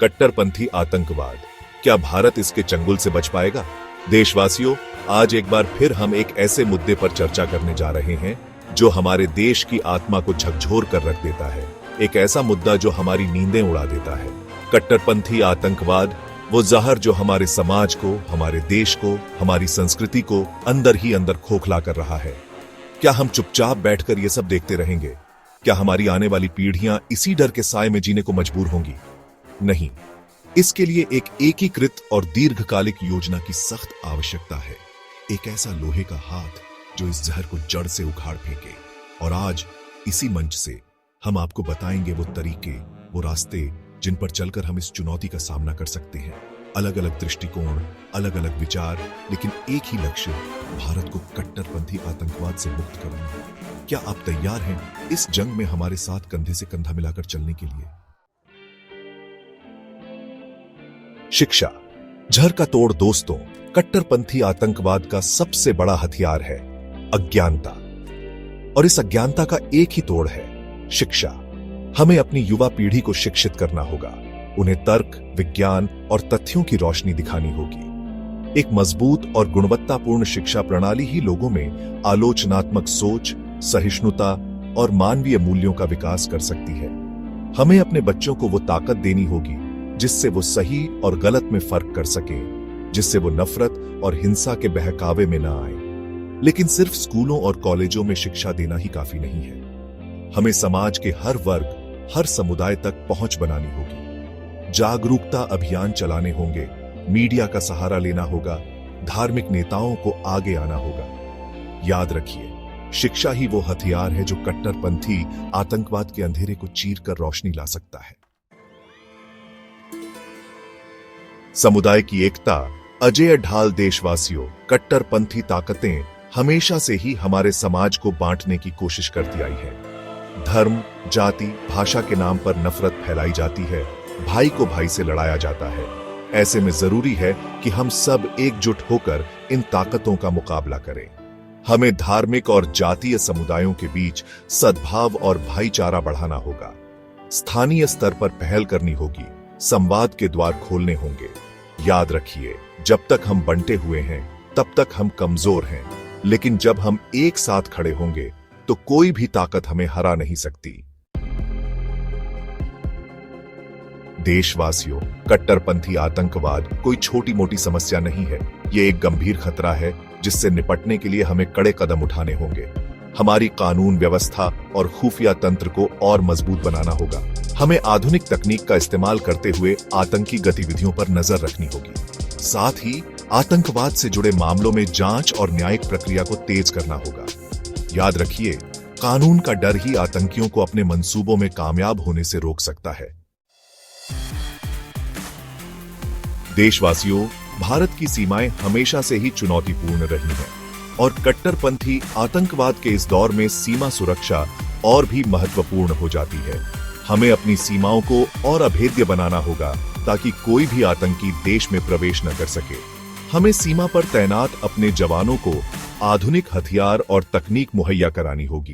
कट्टरपंथी आतंकवाद, क्या भारत इसके चंगुल से बच पाएगा? देशवासियों, आज एक बार फिर हम एक ऐसे मुद्दे पर चर्चा करने जा रहे हैं जो हमारे देश की आत्मा को झकझोर कर रख देता है। एक ऐसा मुद्दा जो हमारी नींदें उड़ा देता है। कट्टरपंथी आतंकवाद, वो जहर जो हमारे समाज को, हमारे देश को, हमारी संस्कृति को अंदर ही अंदर खोखला कर रहा है। क्या हम चुपचाप बैठकर ये सब देखते रहेंगे? क्या हमारी आने वाली पीढ़ियां इसी डर के साए में जीने को मजबूर होंगी? नहीं, इसके लिए एक एकीकृत और दीर्घकालिक योजना की सख्त आवश्यकता है। एक ऐसा लोहे का हाथ जो इस जहर को जड़ से उखाड़ फेंके। और आज इसी मंच से हम आपको बताएंगे वो तरीके, वो रास्ते जिन पर चलकर हम इस चुनौती का सामना कर सकते हैं। अलग अलग दृष्टिकोण, अलग अलग विचार, लेकिन एक ही लक्ष्य, भारत को कट्टरपंथी आतंकवाद से मुक्त करना। क्या आप तैयार हैं इस जंग में हमारे साथ कंधे से कंधा मिलाकर चलने के लिए? शिक्षा, जहर का तोड़ दोस्तों, कट्टरपंथी आतंकवाद का सबसे बड़ा हथियार है अज्ञानता। और इस अज्ञानता का एक ही तोड़ है शिक्षा। हमें अपनी युवा पीढ़ी को शिक्षित करना होगा। उन्हें तर्क, विज्ञान और तथ्यों की रोशनी दिखानी होगी। एक मजबूत और गुणवत्तापूर्ण शिक्षा प्रणाली ही लोगों में आलोचनात्मक सोच, सहिष्णुता और मानवीय मूल्यों का विकास कर सकती है। हमें अपने बच्चों को वो ताकत देनी होगी जिससे वो सही और गलत में फर्क कर सके, जिससे वो नफरत और हिंसा के बहकावे में ना आए। लेकिन सिर्फ स्कूलों और कॉलेजों में शिक्षा देना ही काफी नहीं है। हमें समाज के हर वर्ग, हर समुदाय तक पहुंच बनानी होगी। जागरूकता अभियान चलाने होंगे, मीडिया का सहारा लेना होगा, धार्मिक नेताओं को आगे आना होगा। याद रखिए, शिक्षा ही वो हथियार है जो कट्टरपंथी आतंकवाद के अंधेरे को चीर कर रोशनी ला सकता है। समुदाय की एकता, अजेय ढाल। देशवासियों, कट्टरपंथी ताकतें हमेशा से ही हमारे समाज को बांटने की कोशिश करती आई है। धर्म, जाति, भाषा के नाम पर नफरत फैलाई जाती है, भाई को भाई से लड़ाया जाता है। ऐसे में जरूरी है कि हम सब एकजुट होकर इन ताकतों का मुकाबला करें। हमें धार्मिक और जातीय समुदायों के बीच सद्भाव और भाईचारा बढ़ाना होगा। स्थानीय स्तर पर पहल करनी होगी, संवाद के द्वार खोलने होंगे। याद रखिए, जब तक हम बंटे हुए हैं तब तक हम कमजोर हैं, लेकिन जब हम एक साथ खड़े होंगे तो कोई भी ताकत हमें हरा नहीं सकती। देशवासियों, कट्टरपंथी आतंकवाद कोई छोटी मोटी समस्या नहीं है। ये एक गंभीर खतरा है जिससे निपटने के लिए हमें कड़े कदम उठाने होंगे। हमारी कानून व्यवस्था और खुफिया तंत्र को और मजबूत बनाना होगा। हमें आधुनिक तकनीक का इस्तेमाल करते हुए आतंकी गतिविधियों पर नजर रखनी होगी। साथ ही आतंकवाद से जुड़े मामलों में जांच और न्यायिक प्रक्रिया को तेज करना होगा। याद रखिए, कानून का डर ही आतंकियों को अपने मंसूबों में कामयाब होने से रोक सकता है। देशवासियों, भारत की सीमाएं हमेशा से ही चुनौतीपूर्ण रही हैं और कट्टरपंथी आतंकवाद के इस दौर में सीमा सुरक्षा और भी महत्वपूर्ण हो जाती है। हमें अपनी सीमाओं को और अभेद्य बनाना होगा ताकि कोई भी आतंकी देश में प्रवेश न कर सके। हमें सीमा पर तैनात अपने जवानों को आधुनिक हथियार और तकनीक मुहैया करानी होगी।